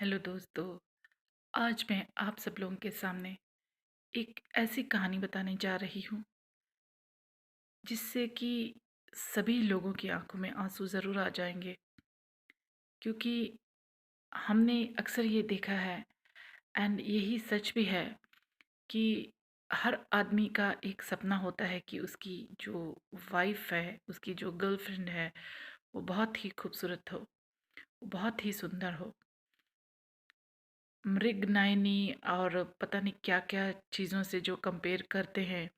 Hello दोस्तों। आज मैं आप सब लोगों के सामने एक ऐसी कहानी बताने जा रही हूँ जिससे कि सभी लोगों की आंखों में आंसू ज़रूर आ जाएंगे। क्योंकि हमने अक्सर ये देखा है एंड यही सच भी है कि हर आदमी का एक सपना होता है कि उसकी जो वाइफ है, उसकी जो गर्लफ्रेंड है, वो बहुत ही खूबसूरत हो, वो बहुत ही सुंदर हो। मृगनयनी और पता नहीं क्या क्या चीज़ों से जो कंपेयर करते हैं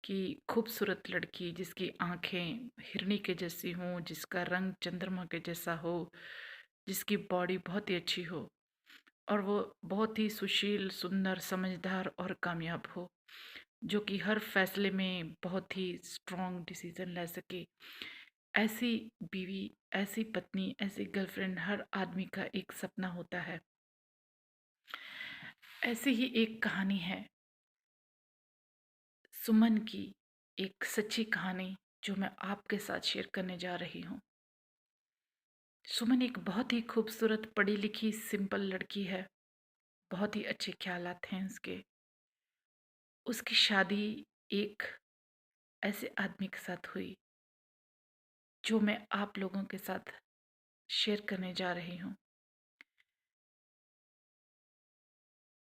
कि खूबसूरत लड़की जिसकी आंखें हिरनी के जैसी हों, जिसका रंग चंद्रमा के जैसा हो, जिसकी बॉडी बहुत ही अच्छी हो और वो बहुत ही सुशील, सुंदर, समझदार और कामयाब हो, जो कि हर फैसले में बहुत ही स्ट्रॉन्ग डिसीजन ले सके। ऐसी बीवी, ऐसी पत्नी, ऐसी गर्लफ्रेंड हर आदमी का एक सपना होता है। ऐसी ही एक कहानी है सुमन की, एक सच्ची कहानी जो मैं आपके साथ शेयर करने जा रही हूँ। सुमन एक बहुत ही खूबसूरत, पढ़ी लिखी, सिंपल लड़की है। बहुत ही अच्छे ख्यालात हैं उसके। उसकी शादी एक ऐसे आदमी के साथ हुई जो मैं आप लोगों के साथ शेयर करने जा रही हूँ।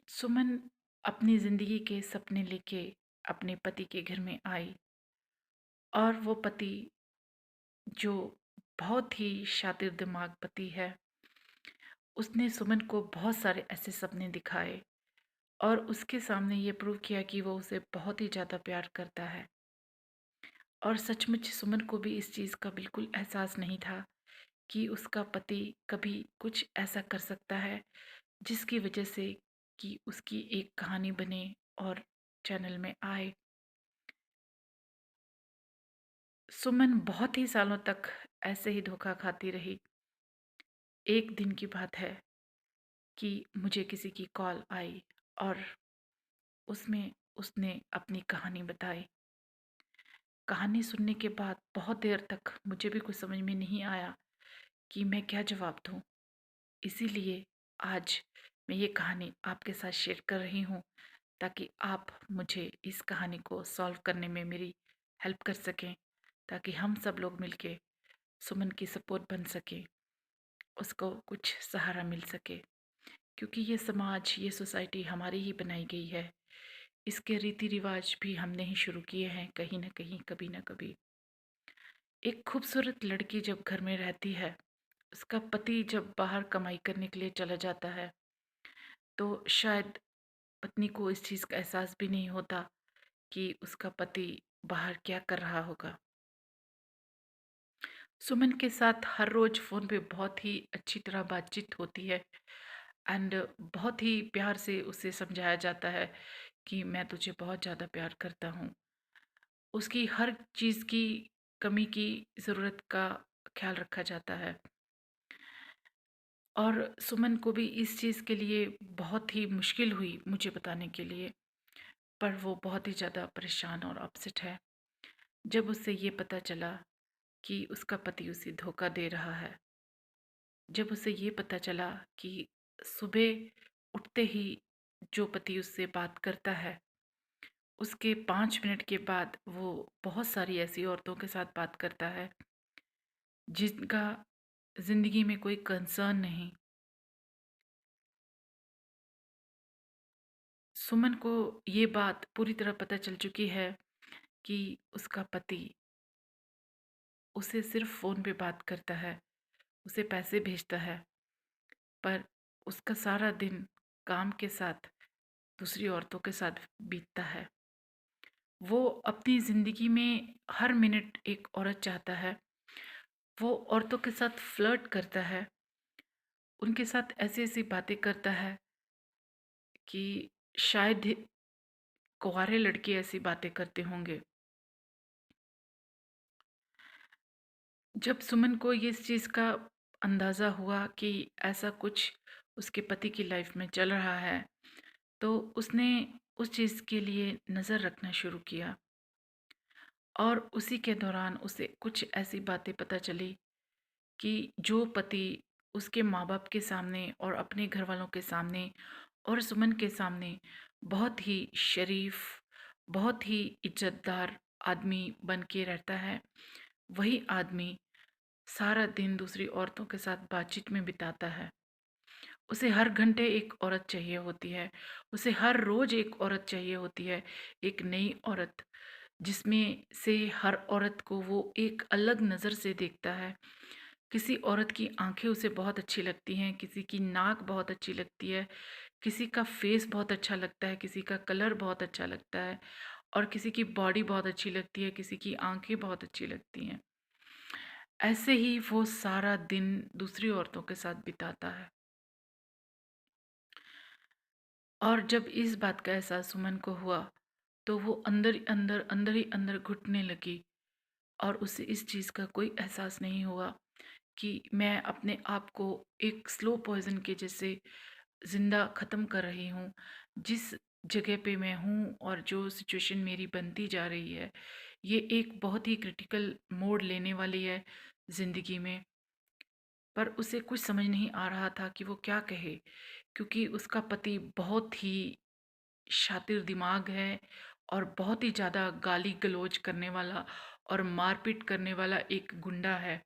सुमन अपनी ज़िंदगी के सपने लेके अपने पति के घर में आई और वो पति जो बहुत ही शातिर दिमाग पति है, उसने सुमन को बहुत सारे ऐसे सपने दिखाए और उसके सामने ये प्रूव किया कि वो उसे बहुत ही ज़्यादा प्यार करता है। और सचमुच सुमन को भी इस चीज़ का बिल्कुल एहसास नहीं था कि उसका पति कभी कुछ ऐसा कर सकता है जिसकी वजह से कि उसकी एक कहानी बने और चैनल में आए। सुमन बहुत ही सालों तक ऐसे ही धोखा खाती रही। एक दिन की बात है कि मुझे किसी की कॉल आई और उसमें उसने अपनी कहानी बताई। कहानी सुनने के बाद बहुत देर तक मुझे भी कुछ समझ में नहीं आया कि मैं क्या जवाब दूँ। इसीलिए आज मैं ये कहानी आपके साथ शेयर कर रही हूँ ताकि आप मुझे इस कहानी को सॉल्व करने में मेरी हेल्प कर सकें, ताकि हम सब लोग मिलके सुमन की सपोर्ट बन सकें, उसको कुछ सहारा मिल सके। क्योंकि ये समाज, ये सोसाइटी हमारी ही बनाई गई है। इसके रीति रिवाज भी हमने ही शुरू किए हैं कहीं ना कहीं, कभी ना कभी। एक खूबसूरत लड़की जब घर में रहती है, उसका पति जब बाहर कमाई करने के लिए चला जाता है, तो शायद पत्नी को इस चीज़ का एहसास भी नहीं होता कि उसका पति बाहर क्या कर रहा होगा। सुमन के साथ हर रोज़ फ़ोन पे बहुत ही अच्छी तरह बातचीत होती है एंड बहुत ही प्यार से उसे समझाया जाता है कि मैं तुझे बहुत ज़्यादा प्यार करता हूँ। उसकी हर चीज़ की कमी की ज़रूरत का ख्याल रखा जाता है और सुमन को भी इस चीज़ के लिए बहुत ही मुश्किल हुई मुझे बताने के लिए, पर वो बहुत ही ज़्यादा परेशान और अपसेट है जब उसे ये पता चला कि उसका पति उसे धोखा दे रहा है। जब उसे ये पता चला कि सुबह उठते ही जो पति उससे बात करता है, उसके 5 मिनट के बाद वो बहुत सारी ऐसी औरतों के साथ बात करता है जिनका ज़िंदगी में कोई कंसर्न नहीं। सुमन को ये बात पूरी तरह पता चल चुकी है कि उसका पति उसे सिर्फ फ़ोन पे बात करता है, उसे पैसे भेजता है, पर उसका सारा दिन काम के साथ दूसरी औरतों के साथ बीतता है। वो अपनी ज़िंदगी में हर मिनट एक औरत चाहता है। वो औरतों के साथ फ्लर्ट करता है, उनके साथ ऐसी-ऐसी बातें करता है कि शायद ही कुँवारे लड़के ऐसी बातें करते होंगे। जब सुमन को ये इस चीज़ का अंदाज़ा हुआ कि ऐसा कुछ उसके पति की लाइफ में चल रहा है, तो उसने उस चीज़ के लिए नज़र रखना शुरू किया और उसी के दौरान उसे कुछ ऐसी बातें पता चली कि जो पति उसके माँ-बाप के सामने और अपने घरवालों के सामने और सुमन के सामने बहुत ही शरीफ, बहुत ही इज़्ज़तदार आदमी बन के रहता है, वही आदमी सारा दिन दूसरी औरतों के साथ बातचीत में बिताता है। उसे हर घंटे एक औरत चाहिए होती है, उसे हर रोज़ एक औरत चाहिए होती है, एक नई औरत, जिसमें से हर औरत को वो एक अलग नज़र से देखता है। किसी औरत की आँखें उसे बहुत अच्छी लगती हैं, किसी की नाक बहुत अच्छी लगती है, किसी का फेस बहुत अच्छा लगता है, किसी का कलर बहुत अच्छा लगता है और किसी की बॉडी बहुत अच्छी लगती है, किसी की आँखें बहुत अच्छी लगती हैं। ऐसे ही वो सारा दिन दूसरी औरतों के साथ बिताता है। और जब इस बात का एहसास सुमन को हुआ, तो वो अंदर ही अंदर घुटने लगी और उसे इस चीज़ का कोई एहसास नहीं हुआ कि मैं अपने आप को एक स्लो पॉइज़न के जैसे ज़िंदा ख़त्म कर रही हूँ। जिस जगह पे मैं हूँ और जो सिचुएशन मेरी बनती जा रही है, ये एक बहुत ही क्रिटिकल मोड़ लेने वाली है ज़िंदगी में। पर उसे कुछ समझ नहीं आ रहा था कि वो क्या कहे, क्योंकि उसका पति बहुत ही शातिर दिमाग है और बहुत ही ज़्यादा गाली-गलौज करने वाला और मारपीट करने वाला एक गुंडा है।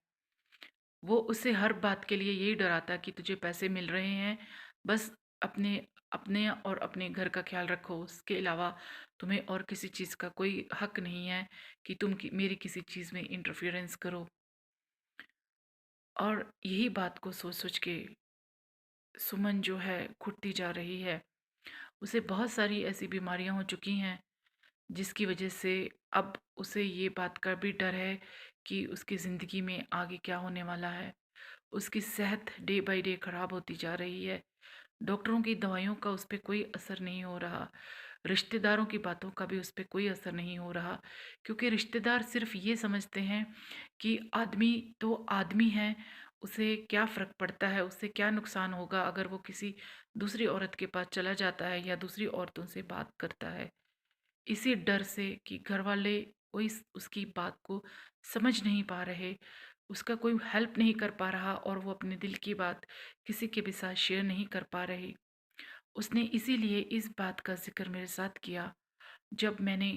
वो उसे हर बात के लिए यही डराता कि तुझे पैसे मिल रहे हैं, बस अपने अपने और अपने घर का ख्याल रखो, उसके अलावा तुम्हें और किसी चीज़ का कोई हक नहीं है कि तुम मेरी किसी चीज़ में इंटरफेरेंस करो। और यही बात को सोच सोच के सुमन जो है घुटती जा रही है। उसे बहुत सारी ऐसी बीमारियां हो चुकी हैं जिसकी वजह से अब उसे ये बात का भी डर है कि उसकी ज़िंदगी में आगे क्या होने वाला है। उसकी सेहत डे बाय डे ख़राब होती जा रही है। डॉक्टरों की दवाइयों का उस पे कोई असर नहीं हो रहा। रिश्तेदारों की बातों का भी उस पे कोई असर नहीं हो रहा, क्योंकि रिश्तेदार सिर्फ़ ये समझते हैं कि आदमी तो आदमी है, उसे क्या फ़र्क पड़ता है, उससे क्या नुकसान होगा अगर वो किसी दूसरी औरत के पास चला जाता है या दूसरी औरतों से बात करता है। इसी डर से कि घरवाले कोई उसकी बात को समझ नहीं पा रहे, उसका कोई हेल्प नहीं कर पा रहा और वो अपने दिल की बात किसी के भी साथ शेयर नहीं कर पा रही। उसने इसीलिए इस बात का ज़िक्र मेरे साथ किया। जब मैंने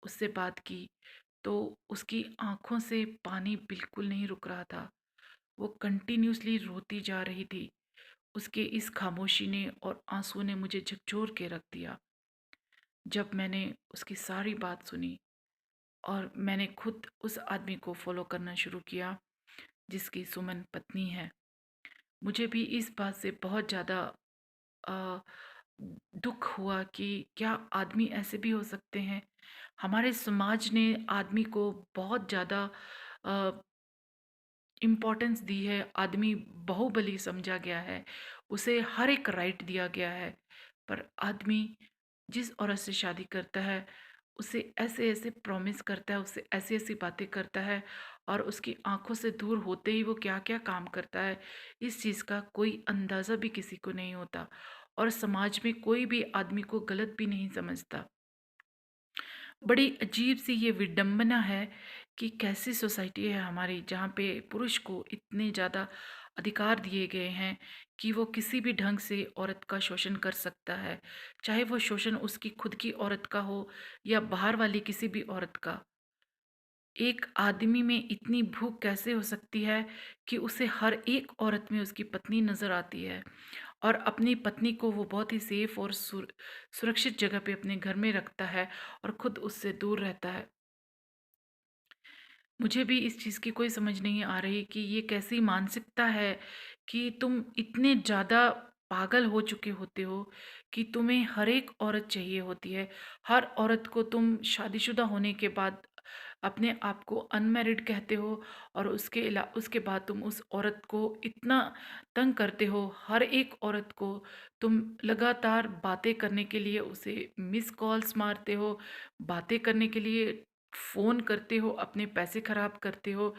उससे बात की, तो उसकी आँखों से पानी बिल्कुल नहीं रुक रहा था। वो कंटिन्यूअसली रोती जा रही थी। उसके इस खामोशी ने और आँसुओं ने मुझे झकझोर के रख दिया। जब मैंने उसकी सारी बात सुनी और मैंने खुद उस आदमी को फ़ॉलो करना शुरू किया, जिसकी सुमन पत्नी है। मुझे भी इस बात से बहुत ज़्यादा अ, दुःख हुआ कि क्या आदमी ऐसे भी हो सकते हैं? हमारे समाज ने आदमी को बहुत ज़्यादा अ, इम्पोर्टेंस दी है, आदमी बाहुबली समझा गया है, उसे हर एक राइट दिया गया है। पर आदमी जिस औरत से शादी करता है, उसे ऐसे-ऐसे प्रॉमिस करता है, उससे ऐसी-ऐसी बातें करता है और उसकी आँखों से दूर होते ही वो क्या-क्या काम करता है, इस चीज़ का कोई अंदाज़ा भी किसी को नहीं होता और समाज में कोई भी आदमी को गलत भी नहीं समझता। बड़ी अजीब-सी ये विडंबना है कि कैसी सोसाइटी है हमारी जहाँ पे पुरुष को इतने ज़्यादा अधिकार दिए गए हैं कि वो किसी भी ढंग से औरत का शोषण कर सकता है। चाहे वो शोषण उसकी खुद की औरत का हो या बाहर वाली किसी भी औरत का। एक आदमी में इतनी भूख कैसे हो सकती है कि उसे हर एक औरत में उसकी पत्नी नज़र आती है और अपनी पत्नी को वो बहुत ही सेफ और सुरक्षित जगह पे अपने घर में रखता है और खुद उससे दूर रहता है। मुझे भी इस चीज़ की कोई समझ नहीं आ रही कि ये कैसी मानसिकता है कि तुम इतने ज़्यादा पागल हो चुके होते हो कि तुम्हें हर एक औरत चाहिए होती है। हर औरत को तुम शादीशुदा होने के बाद अपने आप को अनमैरिड कहते हो और उसके बाद तुम उस औरत को इतना तंग करते हो। हर एक औरत को तुम लगातार बातें करने के लिए उसे मिस कॉल्स मारते हो, बातें करने के लिए फ़ोन करते हो, अपने पैसे ख़राब करते हो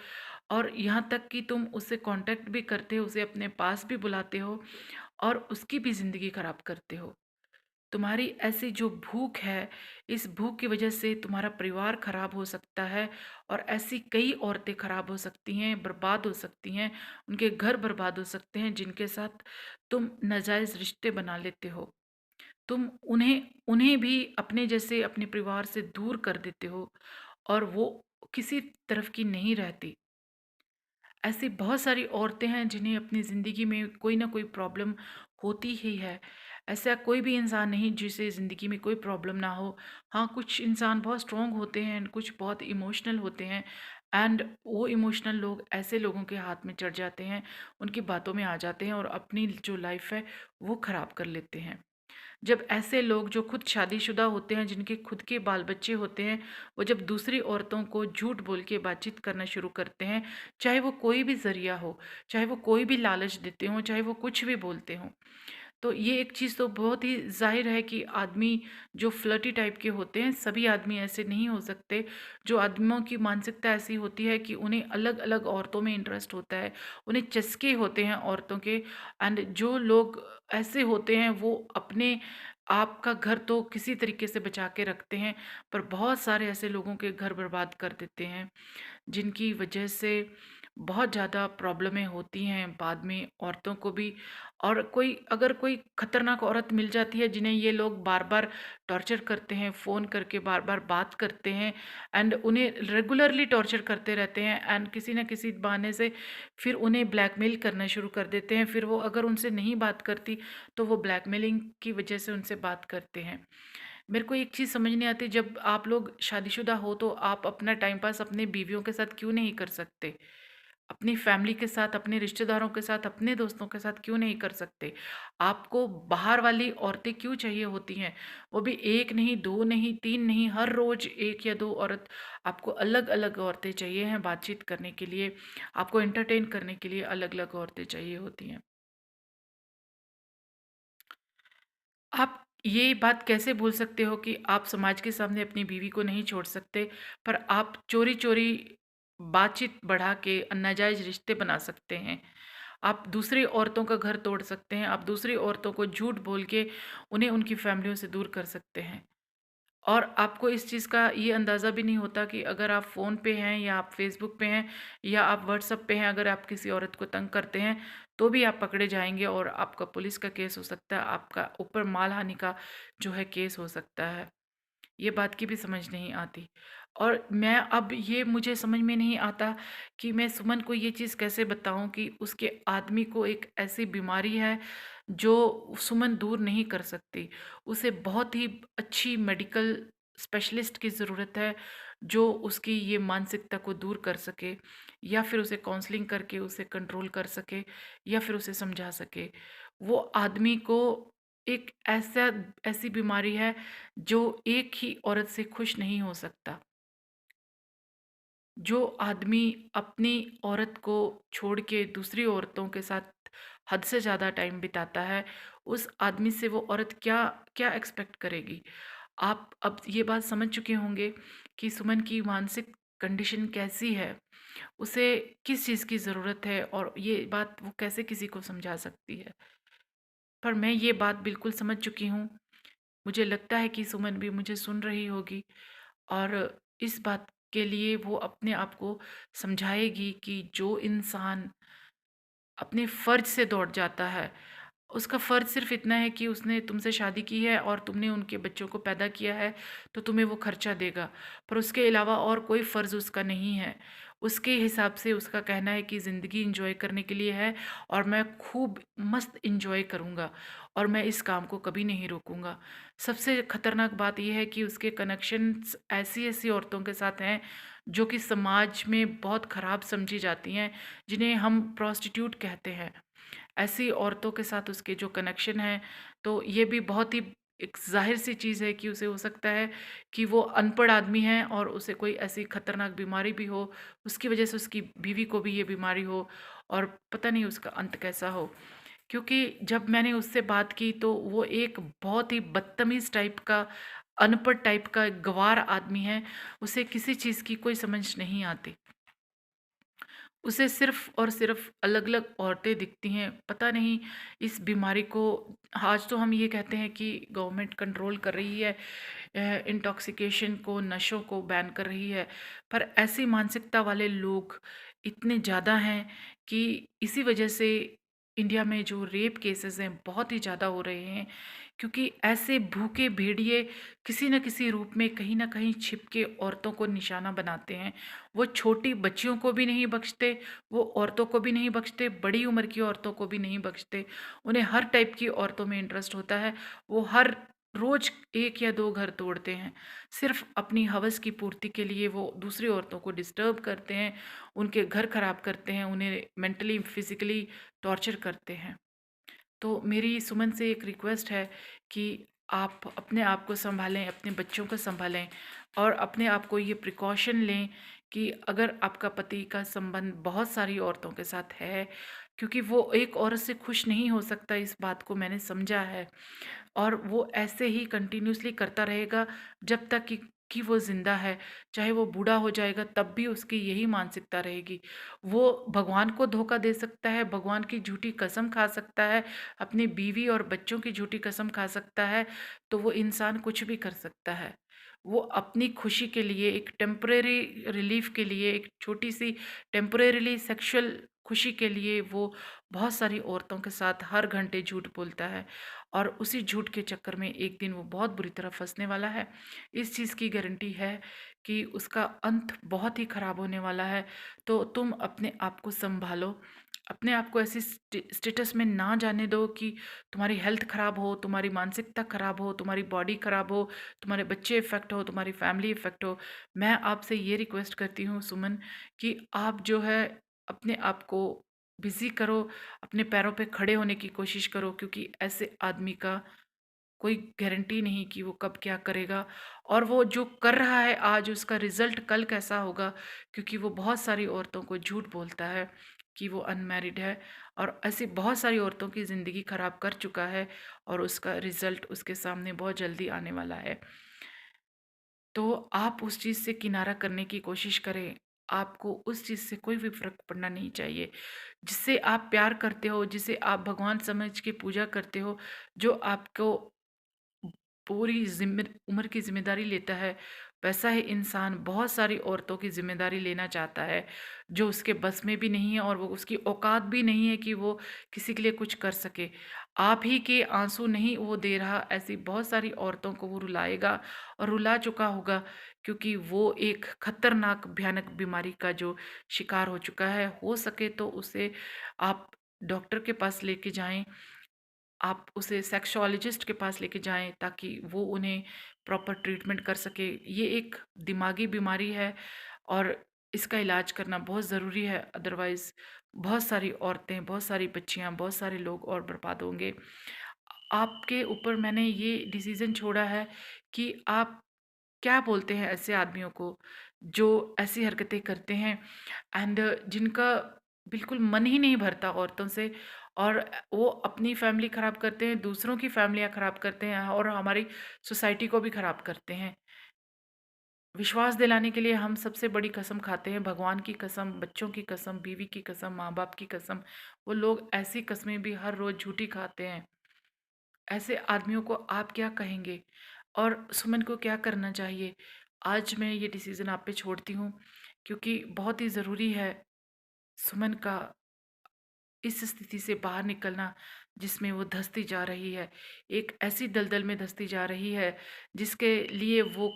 और यहाँ तक कि तुम उससे कॉन्टैक्ट भी करते हो, उसे अपने पास भी बुलाते हो और उसकी भी ज़िंदगी ख़राब करते हो। तुम्हारी ऐसी जो भूख है, इस भूख की वजह से तुम्हारा परिवार खराब हो सकता है और ऐसी कई औरतें खराब हो सकती हैं, बर्बाद हो सकती हैं, उनके घर बर्बाद हो सकते हैं जिनके साथ तुम नाजायज़ रिश्ते बना लेते हो। तुम उन्हें उन्हें भी अपने जैसे अपने परिवार से दूर कर देते हो और वो किसी तरफ की नहीं रहती। ऐसी बहुत सारी औरतें हैं जिन्हें अपनी ज़िंदगी में कोई ना कोई प्रॉब्लम होती ही है। ऐसा कोई भी इंसान नहीं जिसे ज़िंदगी में कोई प्रॉब्लम ना हो। हाँ, कुछ इंसान बहुत स्ट्रॉन्ग होते हैं, कुछ बहुत इमोशनल होते हैं एंड वो इमोशनल लोग ऐसे लोगों के हाथ में चढ़ जाते हैं, उनकी बातों में आ जाते हैं और अपनी जो लाइफ़ है वो ख़राब कर लेते हैं। जब ऐसे लोग जो खुद शादीशुदा होते हैं, जिनके खुद के बाल बच्चे होते हैं, वो जब दूसरी औरतों को झूठ बोल के बातचीत करना शुरू करते हैं, चाहे वो कोई भी ज़रिया हो, चाहे वो कोई भी लालच देते हों, चाहे वो कुछ भी बोलते हों, तो ये एक चीज़ तो बहुत ही ज़ाहिर है कि आदमी जो फ्लर्टी टाइप के होते हैं, सभी आदमी ऐसे नहीं हो सकते। जो आदमियों की मानसिकता ऐसी होती है कि उन्हें अलग-अलग औरतों में इंटरेस्ट होता है, उन्हें चस्के होते हैं औरतों के एंड जो लोग ऐसे होते हैं वो अपने आप का घर तो किसी तरीके से बचा के रखते हैं, पर बहुत सारे ऐसे लोगों के घर बर्बाद कर देते हैं। जिनकी वजह से बहुत ज़्यादा प्रॉब्लमें होती हैं बाद में औरतों को भी। और कोई अगर कोई खतरनाक औरत मिल जाती है जिन्हें ये लोग बार बार टॉर्चर करते हैं, फ़ोन करके बार बार बात करते हैं एंड उन्हें रेगुलरली टॉर्चर करते रहते हैं एंड किसी न किसी बहाने से फिर उन्हें ब्लैकमेल करना शुरू कर देते हैं। फिर वो अगर उनसे नहीं बात करती तो वो ब्लैकमेलिंग की वजह से उनसे बात करते हैं। मेरे को एक चीज़ समझ नहीं आती, जब आप लोग शादीशुदा हो तो आप अपना टाइम पास अपने बीवियों के साथ क्यों नहीं कर सकते? अपनी फैमिली के साथ, अपने रिश्तेदारों के साथ, अपने दोस्तों के साथ क्यों नहीं कर सकते? आपको बाहर वाली औरतें क्यों चाहिए होती हैं? वो भी 1 नहीं, 2 नहीं, 3 नहीं, हर रोज़ 1 या 2 औरत आपको अलग-अलग औरतें चाहिए हैं बातचीत करने के लिए, आपको एंटरटेन करने के लिए अलग-अलग औरतें चाहिए होती हैं। आप ये बात कैसे भूल सकते हो कि आप समाज के सामने अपनी बीवी को नहीं छोड़ सकते, पर आप चोरी-चोरी बातचीत बढ़ा के नाजायज़ रिश्ते बना सकते हैं। आप दूसरी औरतों का घर तोड़ सकते हैं, आप दूसरी औरतों को झूठ बोल के उन्हें उनकी फैमिलियों से दूर कर सकते हैं। और आपको इस चीज़ का ये अंदाज़ा भी नहीं होता कि अगर आप फ़ोन पे हैं या आप फ़ेसबुक पे हैं या आप व्हाट्सएप पे हैं, अगर आप किसी औरत को तंग करते हैं, तो भी आप पकड़े जाएँगे और आपका पुलिस का केस हो सकता है, आपका ऊपर मानहानि का जो है केस हो सकता है। ये बात की भी समझ नहीं आती। और मैं अब ये मुझे समझ में नहीं आता कि मैं सुमन को ये चीज़ कैसे बताऊँ कि उसके आदमी को एक ऐसी बीमारी है जो सुमन दूर नहीं कर सकती। उसे बहुत ही अच्छी मेडिकल स्पेशलिस्ट की ज़रूरत है जो उसकी ये मानसिकता को दूर कर सके या फिर उसे काउंसलिंग करके उसे कंट्रोल कर सके या फिर उसे समझा सके। वो आदमी को एक ऐसी बीमारी है जो एक ही औरत से खुश नहीं हो सकता। जो आदमी अपनी औरत को छोड़ के दूसरी औरतों के साथ हद से ज़्यादा टाइम बिताता है, उस आदमी से वो औरत क्या क्या एक्सपेक्ट करेगी? आप अब ये बात समझ चुके होंगे कि सुमन की मानसिक कंडीशन कैसी है, उसे किस चीज़ की ज़रूरत है और ये बात वो कैसे किसी को समझा सकती है। पर मैं ये बात बिल्कुल समझ चुकी हूँ। मुझे लगता है कि सुमन भी मुझे सुन रही होगी और इस बात के लिए वो अपने आप को समझाएगी कि जो इंसान अपने फ़र्ज़ से दौड़ जाता है, उसका फ़र्ज़ सिर्फ़ इतना है कि उसने तुमसे शादी की है और तुमने उनके बच्चों को पैदा किया है, तो तुम्हें वो खर्चा देगा। पर उसके अलावा और कोई फ़र्ज़ उसका नहीं है। उसके हिसाब से उसका कहना है कि ज़िंदगी एन्जॉय करने के लिए है और मैं खूब मस्त एन्जॉय करूँगा और मैं इस काम को कभी नहीं रोकूँगा। सबसे ख़तरनाक बात ये है कि उसके कनेक्शंस ऐसी-ऐसी औरतों के साथ हैं, जो कि समाज में बहुत ख़राब समझी जाती हैं, जिन्हें हम प्रोस्टिट्यूट कहते हैं। ऐसी औरतों के साथ उसके जो कनेक्शन हैं, तो ये भी बहुत ही एक ज़ाहिर-सी चीज़ है कि उसे हो सकता है कि वो अनपढ़ आदमी है और उसे कोई ऐसी खतरनाक बीमारी भी हो, उसकी वजह से उसकी बीवी को भी ये बीमारी हो और पता नहीं उसका अंत कैसा हो। क्योंकि जब मैंने उससे बात की तो वो एक बहुत ही बदतमीज़ टाइप का, अनपढ़ टाइप का गँवार आदमी है, उसे किसी चीज़ की कोई समझ नहीं आती। उसे सिर्फ़ और सिर्फ़ अलग-अलग औरतें दिखती हैं। पता नहीं इस बीमारी को, आज तो हम ये कहते हैं कि गवर्नमेंट कंट्रोल कर रही है, इंटॉक्सिकेशन को, नशों को बैन कर रही है। पर ऐसी मानसिकता वाले लोग इतने ज़्यादा हैं कि इसी वजह से इंडिया में जो रेप केसेस हैं बहुत ही ज़्यादा हो रहे हैं, क्योंकि ऐसे भूखे भेड़िए किसी न किसी रूप में कहीं न कहीं छिप के औरतों को निशाना बनाते हैं। वो छोटी बच्चियों को भी नहीं बख्शते, वो औरतों को भी नहीं बख्शते, बड़ी उम्र की औरतों को भी नहीं बख्शते। उन्हें हर टाइप की औरतों में इंटरेस्ट होता है। वो हर रोज़ 1 या 2 घर तोड़ते हैं। सिर्फ़ अपनी हवस की पूर्ति के लिए वो दूसरी औरतों को डिस्टर्ब करते हैं, उनके घर खराब करते हैं, उन्हें मेंटली, फिज़िकली टॉर्चर करते हैं। तो मेरी सुमन से एक रिक्वेस्ट है कि आप अपने आप को सँभालें, अपने बच्चों को सँभालें और अपने आप को ये प्रिकॉशन लें कि अगर आपका पति का संबंध बहुत सारी औरतों के साथ है, क्योंकि वो एक औरत से खुश नहीं हो सकता, इस बात को मैंने समझा है। और वो ऐसे ही कंटिन्यूअसली करता रहेगा जब तक कि वो ज़िंदा है। चाहे वो बूढ़ा हो जाएगा तब भी उसकी यही मानसिकता रहेगी। वो भगवान को धोखा दे सकता है, भगवान की झूठी कसम खा सकता है, अपनी बीवी और बच्चों की झूठी कसम खा सकता है, तो वो इंसान कुछ भी कर सकता है। वो अपनी खुशी के लिए, एक टेम्परेरी रिलीफ़ के लिए, एक छोटी-सी टेम्परेरीली सेक्सुअल खुशी के लिए वो बहुत सारी औरतों के साथ हर घंटे झूठ बोलता है। और उसी झूठ के चक्कर में एक दिन वो बहुत बुरी तरह फंसने वाला है। इस चीज़ की गारंटी है कि उसका अंत बहुत ही ख़राब होने वाला है। तो तुम अपने आप को सँभालो, अपने आप को ऐसी स्टेटस में ना जाने दो कि तुम्हारी हेल्थ ख़राब हो, तुम्हारी मानसिकता ख़राब हो, तुम्हारी बॉडी ख़राब हो, तुम्हारे बच्चे इफ़ेक्ट हो, तुम्हारी फैमिली इफ़ेक्ट हो। मैं आपसे ये रिक्वेस्ट करती हूँ सुमन, कि आप जो है अपने आप को बिज़ी करो, अपने पैरों पे खड़े होने की कोशिश करो, क्योंकि ऐसे आदमी का कोई गारंटी नहीं कि वो कब क्या करेगा, और वो जो कर रहा है आज उसका रिज़ल्ट कल कैसा होगा, क्योंकि वो बहुत सारी औरतों को झूठ बोलता है कि वो अनमैरिड है, और ऐसी बहुत सारी औरतों की ज़िंदगी ख़राब कर चुका है, और उसका रिज़ल्ट उसके सामने बहुत जल्दी आने वाला है। तो आप उस चीज़ से किनारा करने की कोशिश करें। आपको उस चीज़ से कोई भी फ़र्क पड़ना नहीं चाहिए। जिससे आप प्यार करते हो, जिसे आप भगवान समझ के पूजा करते हो, जो आपको पूरी ज़िम्मे उम्र की ज़िम्मेदारी लेता है, वैसा ही इंसान बहुत सारी औरतों की ज़िम्मेदारी लेना चाहता है, जो उसके बस में भी नहीं है और वो उसकी औकात भी नहीं है कि वो किसी के लिए कुछ कर सके। आप ही के आँसू नहीं वो दे रहा, ऐसी बहुत सारी औरतों को वो रुलाएगा और रुला चुका होगा, क्योंकि वो एक खतरनाक भयानक बीमारी का जो शिकार हो चुका है। हो सके तो उसे आप डॉक्टर के पास लेके जाएँ, आप उसे सेक्सोलॉजिस्ट के पास लेके जाएँ ताकि वो उन्हें प्रॉपर ट्रीटमेंट कर सके। ये एक दिमागी बीमारी है और इसका इलाज करना बहुत ज़रूरी है, अदरवाइज़ बहुत सारी औरतें, बहुत सारी बच्चियाँ, बहुत सारे लोग और बर्बाद होंगे। आपके ऊपर मैंने ये डिसीज़न छोड़ा है कि आप क्या बोलते हैं ऐसे आदमियों को, जो ऐसी हरकतें करते हैं एंड जिनका बिल्कुल मन ही नहीं भरता औरतों से, और वो अपनी फैमिली ख़राब करते हैं, दूसरों की फैमिलियाँ ख़राब करते हैं और हमारी सोसाइटी को भी ख़राब करते हैं। विश्वास दिलाने के लिए हम सबसे बड़ी कसम खाते हैं, भगवान की कसम, बच्चों की कसम, बीवी की कसम, माँ-बाप की कसम। वो लोग ऐसी कस्में भी हर रोज़ झूठी खाते हैं। ऐसे आदमियों को आप क्या कहेंगे? और सुमन को क्या करना चाहिए? आज मैं ये डिसीज़न आप पे छोड़ती हूँ, क्योंकि बहुत ही ज़रूरी है सुमन का इस स्थिति से बाहर निकलना जिसमें वो धँसती जा रही है। एक ऐसी दलदल में धँसती जा रही है जिसके लिए वो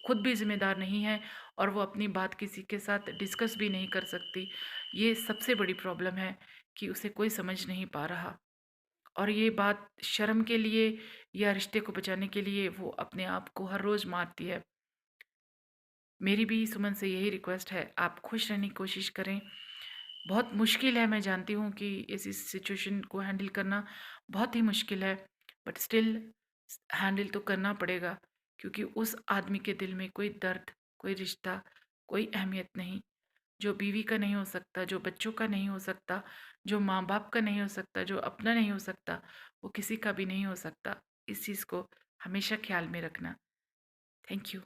खुद भी ज़िम्मेदार नहीं है, और वो अपनी बात किसी के साथ डिस्कस भी नहीं कर सकती। ये सबसे बड़ी प्रॉब्लम है कि उसे कोई समझ नहीं पा रहा, और ये बात शर्म के लिए या रिश्ते को बचाने के लिए वो अपने आप को हर रोज़ मारती है। मेरी भी सुमन से यही रिक्वेस्ट है, आप खुश रहने की कोशिश करें। बहुत मुश्किल है, मैं जानती हूँ कि ऐसी सिचुएशन को हैंडल करना बहुत ही मुश्किल है, बट स्टिल हैंडल तो करना पड़ेगा, क्योंकि उस आदमी के दिल में कोई दर्द, कोई रिश्ता, कोई अहमियत नहीं। जो बीवी का नहीं हो सकता, जो बच्चों का नहीं हो सकता, जो माँ-बाप का नहीं हो सकता, जो अपना नहीं हो सकता, वो किसी का भी नहीं हो सकता। इस चीज़ को हमेशा ख़्याल में रखना। Thank you.